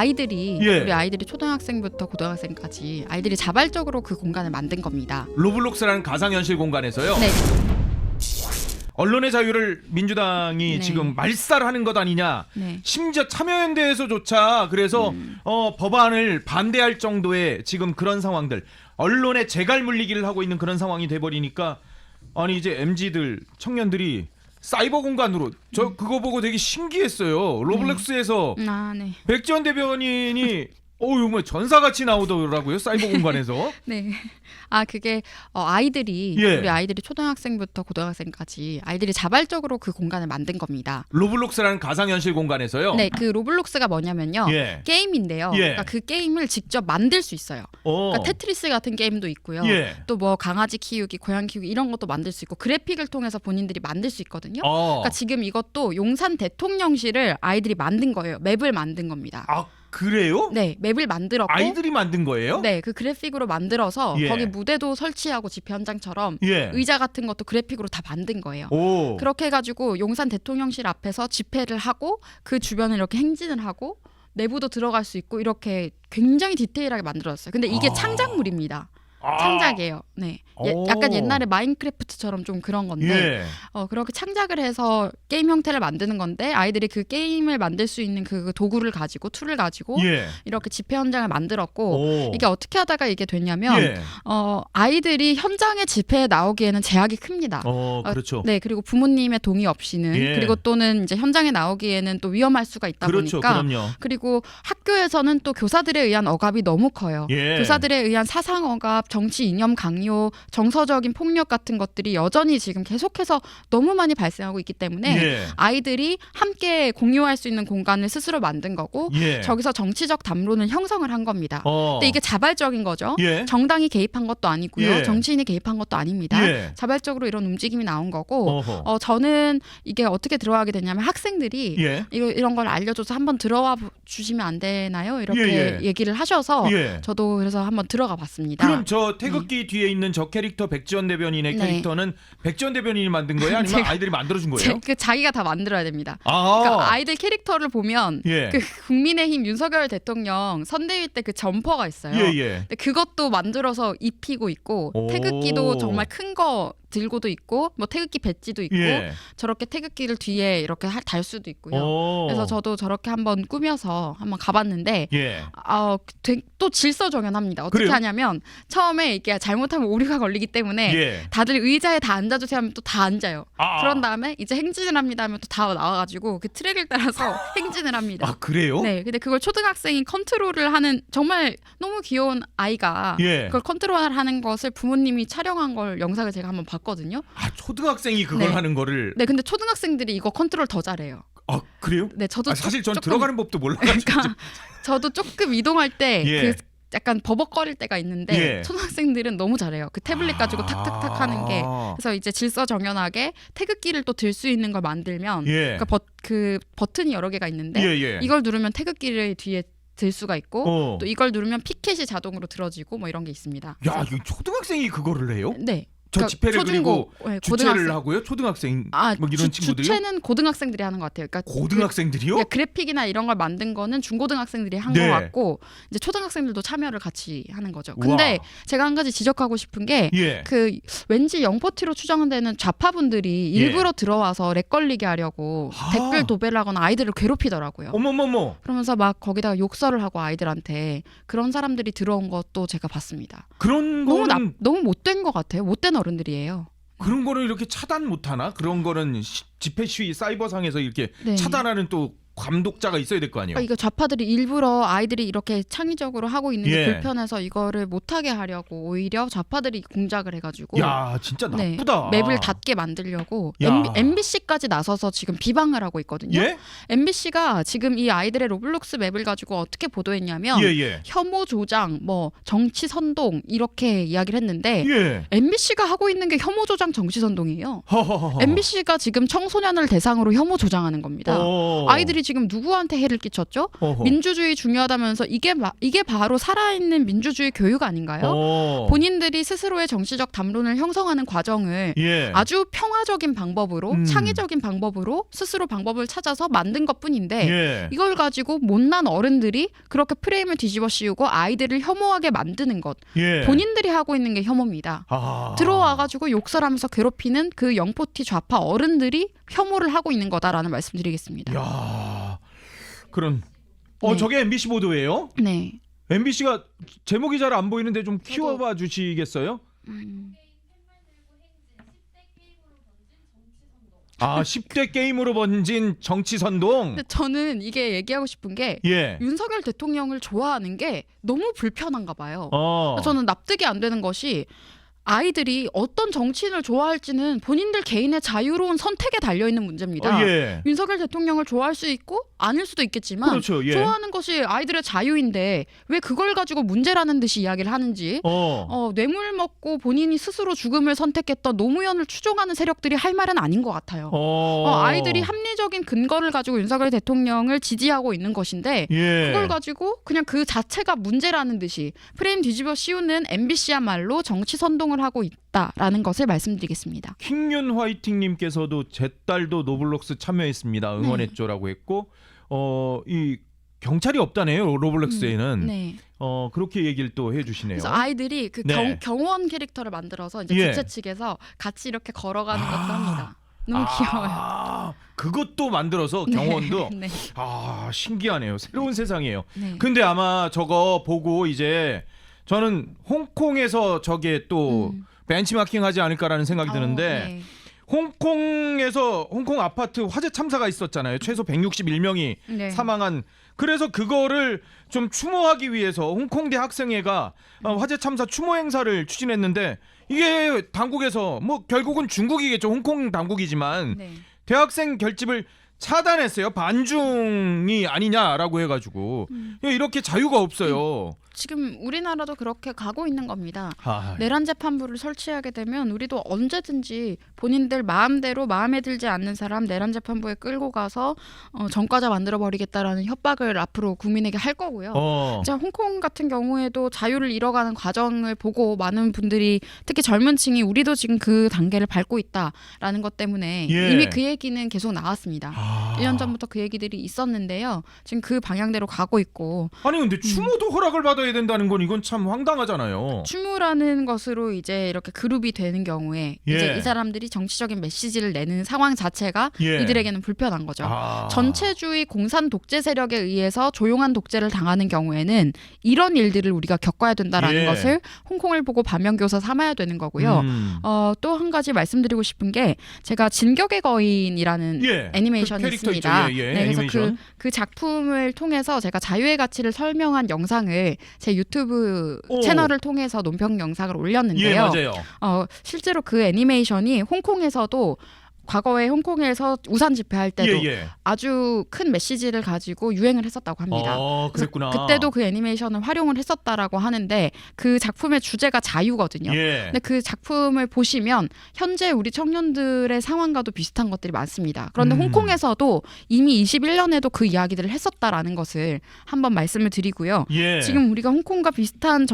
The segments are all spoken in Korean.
아이들이 예. 우리 아이들이 초등학생부터 고등학생까지 아이들이 자발적으로 그 공간을 만든 겁니다. 로블록스라는 가상현실 공간에서요. 네. 언론의 자유를 민주당이 네. 지금 말살하는 것 아니냐. 네. 심지어 참여연대에서조차 그래서 법안을 반대할 정도의 지금 그런 상황들, 언론의 재갈 물리기를 하고 있는 그런 상황이 돼버리니까 아니 이제 MZ들 청년들이 사이버 공간으로 저 그거 보고 되게 신기했어요. 로블록스에서 네. 백지원 대변인이 뭐 전사같이 나오더라고요. 사이버 공간에서. 네. 그게 아이들이 예. 우리 아이들이 초등학생부터 고등학생까지 아이들이 자발적으로 그 공간을 만든 겁니다. 로블록스라는 가상현실 공간에서요. 네, 그 로블록스가 뭐냐면요. 예. 게임인데요. 예. 그러니까 그 게임을 직접 만들 수 있어요. 그러니까 테트리스 같은 게임도 있고요. 예. 또 뭐 강아지 키우기, 고양 키우기 이런 것도 만들 수 있고 그래픽을 통해서 본인들이 만들 수 있거든요. 그러니까 지금 이것도 용산 대통령실을 아이들이 만든 거예요. 맵을 만든 겁니다. 그래요? 네, 맵을 만들었고 아이들이 만든 거예요? 네, 그 그래픽으로 만들어서 예. 거기 무대도 설치하고 집회 현장처럼 예. 의자 같은 것도 그래픽으로 다 만든 거예요. 오. 그렇게 해가지고 용산 대통령실 앞에서 집회를 하고 그 주변을 이렇게 행진을 하고 내부도 들어갈 수 있고 이렇게 굉장히 디테일하게 만들었어요. 근데 이게 창작물입니다. 창작이에요. 네, 약간 옛날에 마인크래프트처럼 좀 그런 건데 그렇게 창작을 해서 게임 형태를 만드는 건데 아이들이 그 게임을 만들 수 있는 그 도구를 가지고 툴을 가지고 이렇게 집회 현장을 만들었고 이게 어떻게 하다가 이게 됐냐면 아이들이 현장에 집회에 나오기에는 제약이 큽니다. 그렇죠. 네, 그리고 부모님의 동의 없이는 그리고 또는 이제 현장에 나오기에는 또 위험할 수가 있다 그렇죠. 보니까 그럼요. 그리고 학교에서는 또 교사들에 의한 억압이 너무 커요. 교사들에 의한 사상 억압, 정치 이념 강요, 정서적인 폭력 같은 것들이 여전히 지금 계속해서 너무 많이 발생하고 있기 때문에 아이들이 함께 공유할 수 있는 공간을 스스로 만든 거고 저기서 정치적 담론을 형성을 한 겁니다. 근데 이게 자발적인 거죠. 정당이 개입한 것도 아니고요. 정치인이 개입한 것도 아닙니다. 자발적으로 이런 움직임이 나온 거고 저는 이게 어떻게 들어가게 됐냐면 학생들이 이런 걸 알려줘서 한번 들어와 주시면 안 되나요? 이렇게 얘기를 하셔서 저도 그래서 한번 들어가 봤습니다. 그럼 저 태극기 뒤에 있는 저 캐릭터 백지원 대변인의 캐릭터는 백지원 대변인이 만든 거예요? 아니면 아이들이 만들어준 거예요? 자기가 다 만들어야 됩니다. 그러니까 아이들 캐릭터를 보면 그 국민의힘 윤석열 대통령 선대위 때 그 점퍼가 있어요. 근데 그것도 만들어서 입히고 있고 태극기도 정말 큰 거 들고도 있고 뭐 태극기 배지도 있고 저렇게 태극기를 뒤에 이렇게 달 수도 있고요. 그래서 저도 저렇게 한번 꾸며서 한번 가봤는데 또 질서정연합니다. 어떻게 그래요? 하냐면 처음에 이게 잘못하면 오류가 걸리기 때문에 다들 의자에 다 앉아주세요 하면 또 다 앉아요. 그런 다음에 이제 행진을 합니다 하면 또 다 나와가지고 그 트랙을 따라서 행진을 합니다. 그래요? 네, 근데 그걸 초등학생이 컨트롤을 하는 정말 너무 귀여운 아이가 그걸 컨트롤하는 것을 부모님이 촬영한 걸 영상을 제가 한번 봤거든요. 초등학생이 그걸 하는 거를. 네, 근데 초등학생들이 이거 컨트롤 더 잘해요. 그래요? 네, 저도 사실 전 들어가는 법도 몰라가지고. 그러니까 저도 조금 이동할 때 그 약간 버벅거릴 때가 있는데 초등학생들은 너무 잘해요. 그 태블릿 가지고 탁탁탁 하는 게. 그래서 이제 질서정연하게 태극기를 또 들 수 있는 걸 만들면 그러니까 그 버튼이 여러 개가 있는데 이걸 누르면 태극기를 뒤에 들 수가 있고 또 이걸 누르면 피켓이 자동으로 들어지고 뭐 이런 게 있습니다. 야, 이거 초등학생이 그거를 해요? 네. 저 집회를 초중고, 그리고 주최를 하고요? 초등학생 뭐 이런 친구들이요? 주최는 고등학생들이 하는 것 같아요. 그러니까 고등학생들이요? 그래픽이나 이런 걸 만든 거는 중고등학생들이 한 것 같고 이제 초등학생들도 참여를 같이 하는 거죠. 근데 제가 한 가지 지적하고 싶은 게 그 왠지 영포티로 추정되는 좌파분들이 일부러 들어와서 렉 걸리게 하려고 댓글 도배를 하거나 아이들을 괴롭히더라고요. 어머머머. 그러면서 막 거기다가 욕설을 하고 아이들한테 그런 사람들이 들어온 것도 제가 봤습니다. 그런 거는 너무 못된 것 같아요. 못된 어른들이에요. 그런 거는 이렇게 차단 못하나? 그런 거는 집회 시위 사이버상에서 이렇게 차단하는 또 감독자가 있어야 될 거 아니에요. 이거 좌파들이 일부러 아이들이 이렇게 창의적으로 하고 있는 게 불편해서 이거를 못하게 하려고 오히려 좌파들이 공작을 해가지고 야, 진짜 나쁘다. 맵을 닫게 만들려고 MBC까지 나서서 지금 비방을 하고 있거든요. MBC가 지금 이 아이들의 로블록스 맵을 가지고 어떻게 보도했냐면 혐오 조장, 뭐 정치 선동 이렇게 이야기를 했는데 MBC가 하고 있는 게 혐오 조장, 정치 선동이에요. MBC가 지금 청소년을 대상으로 혐오 조장하는 겁니다. 아이들이 이들이 지금 누구한테 해를 끼쳤죠? 어허. 민주주의 중요하다면서 이게 바로 살아있는 민주주의 교육 아닌가요? 본인들이 스스로의 정치적 담론을 형성하는 과정을 예. 아주 평화적인 방법으로 창의적인 방법으로 스스로 방법을 찾아서 만든 것뿐인데 예. 이걸 가지고 못난 어른들이 그렇게 프레임을 뒤집어 씌우고 아이들을 혐오하게 만드는 것 예. 본인들이 하고 있는 게 혐오입니다. 들어와가지고 욕설하면서 괴롭히는 그 영포티 좌파 어른들이 혐오를 하고 있는 거다라는 말씀드리겠습니다. 야, 그런 네. 저게 MBC 보도예요? 네. MBC가 제목이 잘 안 보이는데 좀 키워봐 주시겠어요? 10대 게임으로 번진 정치 선동. 근데 저는 이게 얘기하고 싶은 게 예. 윤석열 대통령을 좋아하는 게 너무 불편한가 봐요. 저는 납득이 안 되는 것이 아이들이 어떤 정치인을 좋아할지는 본인들 개인의 자유로운 선택에 달려있는 문제입니다. 예. 윤석열 대통령을 좋아할 수 있고 아닐 수도 있겠지만 그렇죠. 예. 좋아하는 것이 아이들의 자유인데 왜 그걸 가지고 문제라는 듯이 이야기를 하는지 뇌물 먹고 본인이 스스로 죽음을 선택했던 노무현을 추종하는 세력들이 할 말은 아닌 것 같아요. 아이들이 합리적인 근거를 가지고 윤석열 대통령을 지지하고 있는 것인데 예. 그걸 가지고 그냥 그 자체가 문제라는 듯이 프레임 뒤집어 씌우는 MBC야말로 정치 선동을 하고 있다라는 것을 말씀드리겠습니다. 킹윤 화이팅님께서도 제 딸도 노블록스 참여했습니다. 응원했죠라고 했고 이 경찰이 없다네요. 로블록스에는. 네. 그렇게 얘기를 또 해주시네요. 그래서 아이들이 그 네. 경호원 캐릭터를 만들어서 이제 예. 주최 측에서 같이 이렇게 걸어가는 것도 합니다. 너무 귀여워요. 그것도 만들어서 경호원도 네. 신기하네요. 새로운 세상이에요. 네. 근데 아마 저거 보고 이제 저는 홍콩에서 저게 또 벤치마킹 하지 않을까라는 생각이 드는데 네. 홍콩 아파트 화재 참사가 있었잖아요. 최소 161명이 네. 사망한. 그래서 그거를 좀 추모하기 위해서 홍콩대 학생회가 화재 참사 추모 행사를 추진했는데 이게 당국에서 뭐 결국은 중국이겠죠. 홍콩 당국이지만 네. 대학생 결집을 차단했어요. 반중이 아니냐라고 해가지고 이렇게 자유가 없어요. 지금 우리나라도 그렇게 가고 있는 겁니다. 아, 내란 재판부를 설치하게 되면 우리도 언제든지 본인들 마음대로 마음에 들지 않는 사람 내란 재판부에 끌고 가서 전과자 만들어 버리겠다라는 협박을 앞으로 국민에게 할 거고요. 자, 홍콩 같은 경우에도 자유를 잃어가는 과정을 보고 많은 분들이 특히 젊은 층이 우리도 지금 그 단계를 밟고 있다라는 것 때문에 이미 그 얘기는 계속 나왔습니다. 1년 전부터 그 얘기들이 있었는데요. 지금 그 방향대로 가고 있고. 아니 근데 추모도 허락을 받아야 된다는 건 이건 참 황당하잖아요. 추모라는 것으로 이제 이렇게 그룹이 되는 경우에 이제 이 사람들이 정치적인 메시지를 내는 상황 자체가 이들에게는 불편한 거죠. 전체주의 공산 독재 세력에 의해서 조용한 독재를 당하는 경우에는 이런 일들을 우리가 겪어야 된다라는 것을 홍콩을 보고 반면교사 삼아야 되는 거고요. 또 한 가지 말씀드리고 싶은 게 제가 진격의 거인이라는 애니메이션이 있습니다. 네, 그래서 그 작품을 통해서 제가 자유의 가치를 설명한 영상을 제 유튜브 채널을 통해서 논평 영상을 올렸는데요. 맞아요. 실제로 그 애니메이션이 홍콩에서도 과거에 홍콩에서 우산 집회할 때도 아주 큰 메시지를 가지고 유행을 했었다고 합니다. 그랬구나. 그때도 그 애니메이션을 활용을 했었다라고 하는데 그 작품의 주제가 자유거든요. 근데 그 작품을 보시면 현재 우리 청년들의 상황과도 비슷한 것들이 많습니다. 그런데 홍콩에서도 이미 21년에도 그 이야기들을 했었다라는 것을 한번 말씀을 드리고요. 지금 우리가 홍콩과 비슷한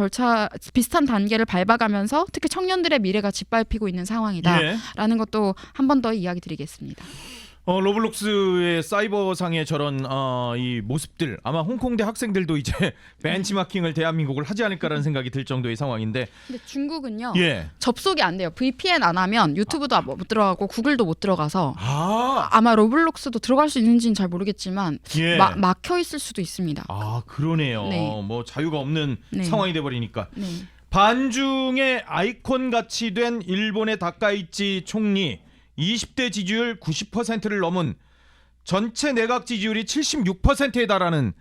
단계를 밟아가면서 특히 청년들의 미래가 짓밟히고 있는 상황이다라는 것도 한 번 더 이야기 드리겠습니다. 로블록스의 사이버상의 저런 이 모습들 아마 홍콩대 학생들도 이제 벤치마킹을 대한민국을 하지 않을까라는 생각이 들 정도의 상황인데 근데 중국은요 접속이 안 돼요. VPN 안 하면 유튜브도 못 들어가고 구글도 못 들어가서 아마 로블록스도 들어갈 수 있는지는 잘 모르겠지만 막혀 있을 수도 있습니다. 그러네요. 네. 뭐 자유가 없는 상황이 돼버리니까. 반중의 아이콘 같이 된 일본의 다카이치 총리 20대 지지율 90%를 넘은 전체 내각 지지율이 76%에 달하는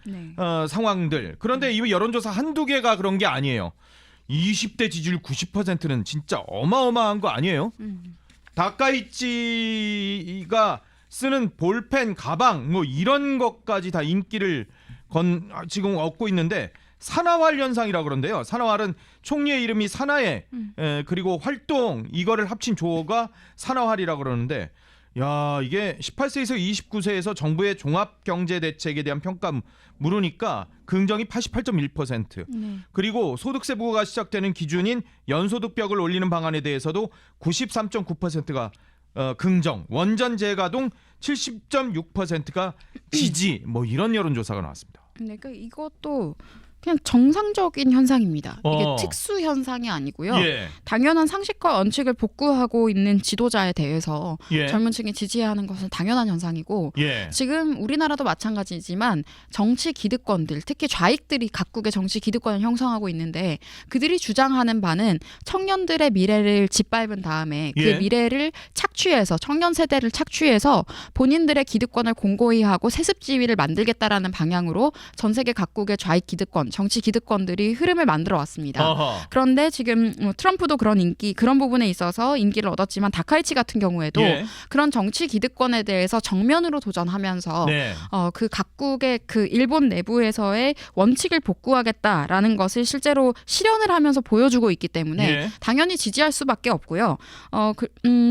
상황들. 그런데 이 여론조사 한두 개가 그런 게 아니에요. 20대 지지율 90%는 진짜 어마어마한 거 아니에요? 다카이치가 쓰는 볼펜, 가방 뭐 이런 것까지 다 인기를 지금 얻고 있는데 산화활 현상이라 그런데요. 산화활은 총리의 이름이 산화에 그리고 활동 이거를 합친 조어가 산화활이라 그러는데 야, 이게 18세에서 29세에서 정부의 종합경제대책에 대한 평가 물으니까 긍정이 88.1%. 그리고 소득세 부과가 시작되는 기준인 연소득벽을 올리는 방안에 대해서도 93.9%가 긍정, 원전 재가동 70.6%가 지지, 뭐 이런 여론조사가 나왔습니다. 네, 그러니까 이것도 그냥 정상적인 현상입니다. 이게 특수 현상이 아니고요. 예. 당연한 상식과 원칙을 복구하고 있는 지도자에 대해서 예. 젊은 층이 지지해야 하는 것은 당연한 현상이고 예. 지금 우리나라도 마찬가지지만 정치 기득권들, 특히 좌익들이 각국의 정치 기득권을 형성하고 있는데 그들이 주장하는 바는 청년들의 미래를 짓밟은 다음에 그 예. 미래를 착취해서 청년 세대를 착취해서 본인들의 기득권을 공고히 하고 세습 지위를 만들겠다라는 방향으로 전 세계 각국의 좌익 기득권, 정치 기득권들이 흐름을 만들어 왔습니다. 그런데 지금 트럼프도 그런 부분에 있어서 인기를 얻었지만 다카이치 같은 경우에도 예. 그런 정치 기득권에 대해서 정면으로 도전하면서 네. 그 각국의 그 일본 내부에서의 원칙을 복구하겠다라는 것을 실제로 실현을 하면서 보여주고 있기 때문에 예. 당연히 지지할 수밖에 없고요.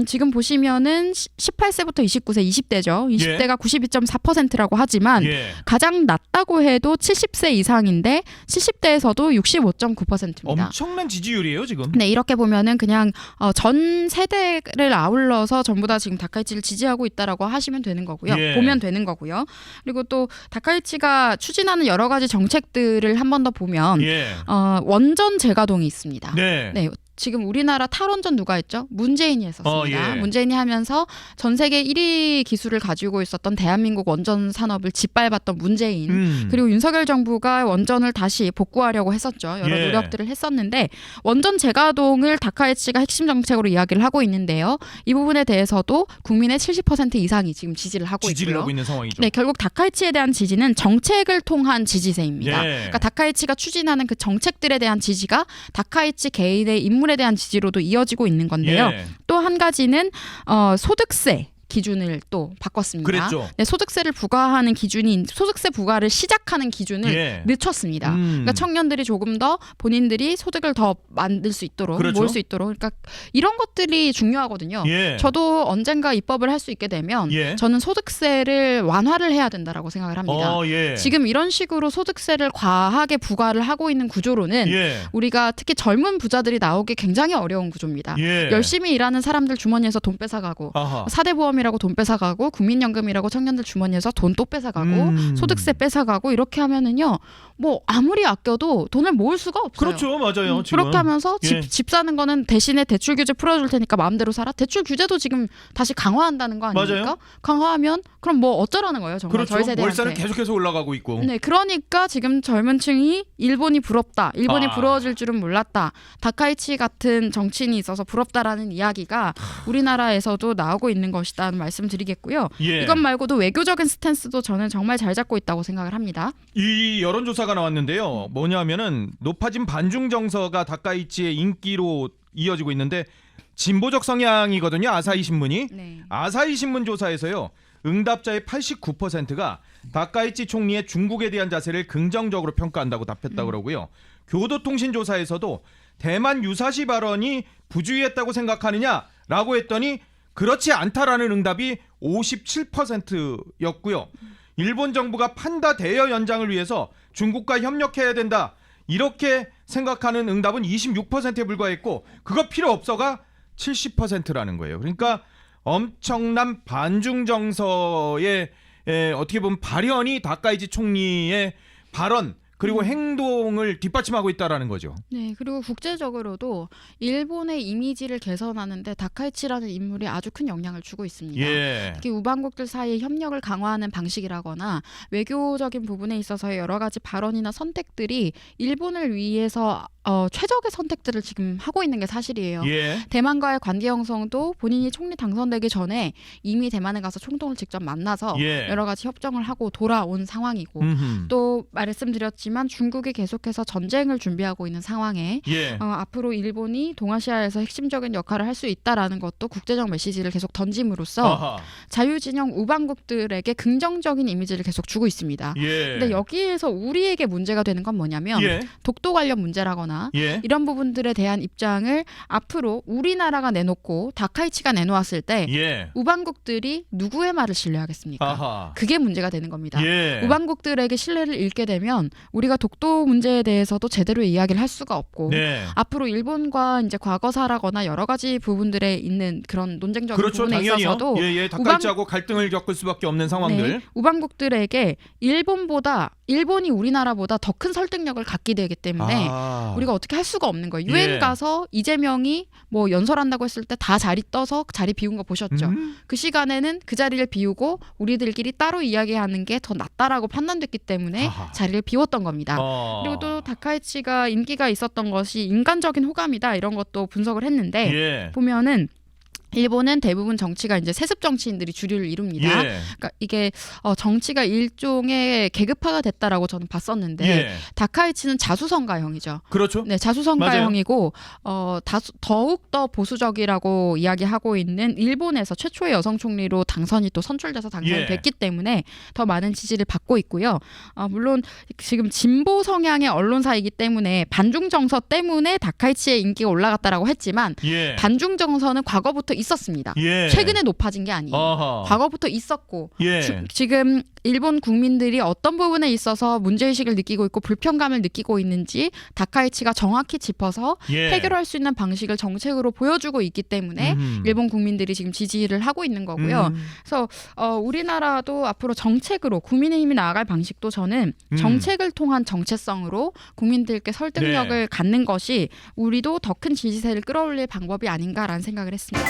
지금 보시면은 18세부터 29세, 20대죠. 20대가 92.4%라고 하지만 예. 가장 낮다고 해도 70세 이상인데 70대에서도 65.9%입니다. 엄청난 지지율이에요 지금. 네, 이렇게 보면은 그냥 전 세대를 아울러서 전부 다 지금 다카이치를 지지하고 있다라고 하시면 되는 거고요. 예. 보면 되는 거고요. 그리고 또 다카이치가 추진하는 여러 가지 정책들을 한 번 더 보면 예. 원전 재가동이 있습니다. 네. 네. 지금 우리나라 탈원전 누가 했죠? 문재인이 했었습니다. 예. 문재인이 하면서 전 세계 1위 기술을 가지고 있었던 대한민국 원전 산업을 짓밟았던 문재인 그리고 윤석열 정부가 원전을 다시 복구하려고 했었죠. 여러 예. 노력들을 했었는데 원전 재가동을 다카이치가 핵심 정책으로 이야기를 하고 있는데요. 이 부분에 대해서도 국민의 70% 이상이 지금 지지를 하고 지지를 있고요. 하고 있는 상황이죠. 네, 결국 다카이치에 대한 지지는 정책을 통한 지지세입니다. 예. 그러니까 다카이치가 추진하는 그 정책들에 대한 지지가 다카이치 개인의 인물에 대한 지지로도 이어지고 있는 건데요. 예. 또 한 가지는 소득세 기준을 또 바꿨습니다. 그랬죠. 네, 소득세를 부과하는 기준이 소득세 부과를 시작하는 기준을 예. 늦췄습니다. 그러니까 청년들이 조금 더 본인들이 소득을 더 만들 수 있도록 그렇죠. 모을 수 있도록 그러니까 이런 것들이 중요하거든요. 예. 저도 언젠가 입법을 할 수 있게 되면 예. 저는 소득세를 완화를 해야 된다라고 생각을 합니다. 예. 지금 이런 식으로 소득세를 과하게 부과를 하고 있는 구조로는 예. 우리가 특히 젊은 부자들이 나오기 굉장히 어려운 구조입니다. 예. 열심히 일하는 사람들 주머니에서 돈 뺏어가고 아하. 사대보험이라고 돈 뺏어가고 국민연금이라고 청년들 주머니에서 돈 또 뺏어가고 소득세 뺏어가고 이렇게 하면은요 뭐 아무리 아껴도 돈을 모을 수가 없어요. 그렇죠, 맞아요. 지금. 그렇게 하면서 예. 집 사는 거는 대신에 대출 규제 풀어줄 테니까 마음대로 살아. 대출 규제도 지금 다시 강화한다는 거 아닙니까? 맞아요. 강화하면 그럼 뭐 어쩌라는 거예요, 정말 그렇죠. 저희 세대한테. 월세는 계속해서 올라가고 있고. 네, 그러니까 지금 젊은층이 일본이 부럽다, 일본이 아. 부러워질 줄은 몰랐다, 다카이치 같은 정치인이 있어서 부럽다라는 이야기가 우리나라에서도 나오고 있는 것이다는 말씀드리겠고요. 예. 이것 말고도 외교적인 스탠스도 저는 정말 잘 잡고 있다고 생각을 합니다. 이 여론조사가 나왔는데요. 뭐냐면은 높아진 반중 정서가 다카이치의 인기로 이어지고 있는데 진보적 성향이거든요. 아사히 신문이. 네. 아사히 신문 조사에서요. 응답자의 89%가 다카이치 총리의 중국에 대한 자세를 긍정적으로 평가한다고 답했다고 그러고요. 교도통신 조사에서도 대만 유사시 발언이 부주의했다고 생각하느냐라고 했더니 그렇지 않다라는 응답이 57%였고요. 일본 정부가 판다 대여 연장을 위해서 중국과 협력해야 된다. 이렇게 생각하는 응답은 26%에 불과했고 그거 필요 없어가 70%라는 거예요. 그러니까 엄청난 반중 정서의 어떻게 보면 발현이 다카이치 총리의 발언 그리고 행동을 뒷받침하고 있다라는 거죠. 네, 그리고 국제적으로도 일본의 이미지를 개선하는데 다카이치라는 인물이 아주 큰 영향을 주고 있습니다. 예. 특히 우방국들 사이의 협력을 강화하는 방식이라거나 외교적인 부분에 있어서의 여러 가지 발언이나 선택들이 일본을 위해서 최적의 선택들을 지금 하고 있는 게 사실이에요. 예. 대만과의 관계 형성도 본인이 총리 당선되기 전에 이미 대만에 가서 총통을 직접 만나서 예. 여러 가지 협정을 하고 돌아온 상황이고 또 말씀드렸지만 있지만 중국이 계속해서 전쟁을 준비하고 있는 상황에 예. 앞으로 일본이 동아시아에서 핵심적인 역할을 할 수 있다라는 것도 국제적 메시지를 계속 던짐으로써 아하. 자유진영 우방국들에게 긍정적인 이미지를 계속 주고 있습니다. 예. 근데 여기에서 우리에게 문제가 되는 건 뭐냐면 예. 독도 관련 문제라거나 예. 이런 부분들에 대한 입장을 앞으로 우리나라가 내놓고 다카이치가 내놓았을 때 예. 우방국들이 누구의 말을 신뢰하겠습니까? 아하. 그게 문제가 되는 겁니다. 예. 우방국들에게 신뢰를 잃게 되면 우리가 독도 문제에 대해서도 제대로 이야기를 할 수가 없고 네. 앞으로 일본과 이제 과거사라거나 여러 가지 부분들에 있는 그런 논쟁적인 그렇죠. 부분에 당연히요. 있어서도 예. 다카이치하고 갈등을 겪을 수밖에 없는 상황들. 네, 우방국들에게 일본이 우리나라보다 더 큰 설득력을 갖게 되기 때문에 우리가 어떻게 할 수가 없는 거예요. 유엔 예. 가서 이재명이 뭐 연설한다고 했을 때 다 자리 떠서 자리 비운 거 보셨죠. 그 시간에는 그 자리를 비우고 우리들끼리 따로 이야기하는 게 더 낫다라고 판단됐기 때문에 아하. 자리를 비웠던 겁니다. 그리고 또 다카이치가 인기가 있었던 것이 인간적인 호감이다 이런 것도 분석을 했는데 예. 보면은 일본은 대부분 정치가 이제 세습 정치인들이 주류를 이룹니다. 예. 그러니까 이게 정치가 일종의 계급화가 됐다라고 저는 봤었는데 예. 다카이치는 자수성가형이죠. 그렇죠. 네, 자수성가형이고 더욱 더 보수적이라고 이야기하고 있는 일본에서 최초의 여성 총리로 당선이 또 선출돼서 당선이 예. 됐기 때문에 더 많은 지지를 받고 있고요. 물론 지금 진보 성향의 언론사이기 때문에 반중 정서 때문에 다카이치의 인기가 올라갔다라고 했지만 예. 반중 정서는 과거부터 있었습니다. 예. 최근에 높아진 게 아니에요. 아하. 과거부터 있었고 예. 지금 일본 국민들이 어떤 부분에 있어서 문제의식을 느끼고 있고 불편감을 느끼고 있는지 다카이치가 정확히 짚어서 예. 해결할 수 있는 방식을 정책으로 보여주고 있기 때문에 일본 국민들이 지금 지지를 하고 있는 거고요. 그래서 우리나라도 앞으로 정책으로 국민의힘이 나아갈 방식도 저는 정책을 통한 정체성으로 국민들께 설득력을 네. 갖는 것이 우리도 더 큰 지지세를 끌어올릴 방법이 아닌가라는 생각을 했습니다.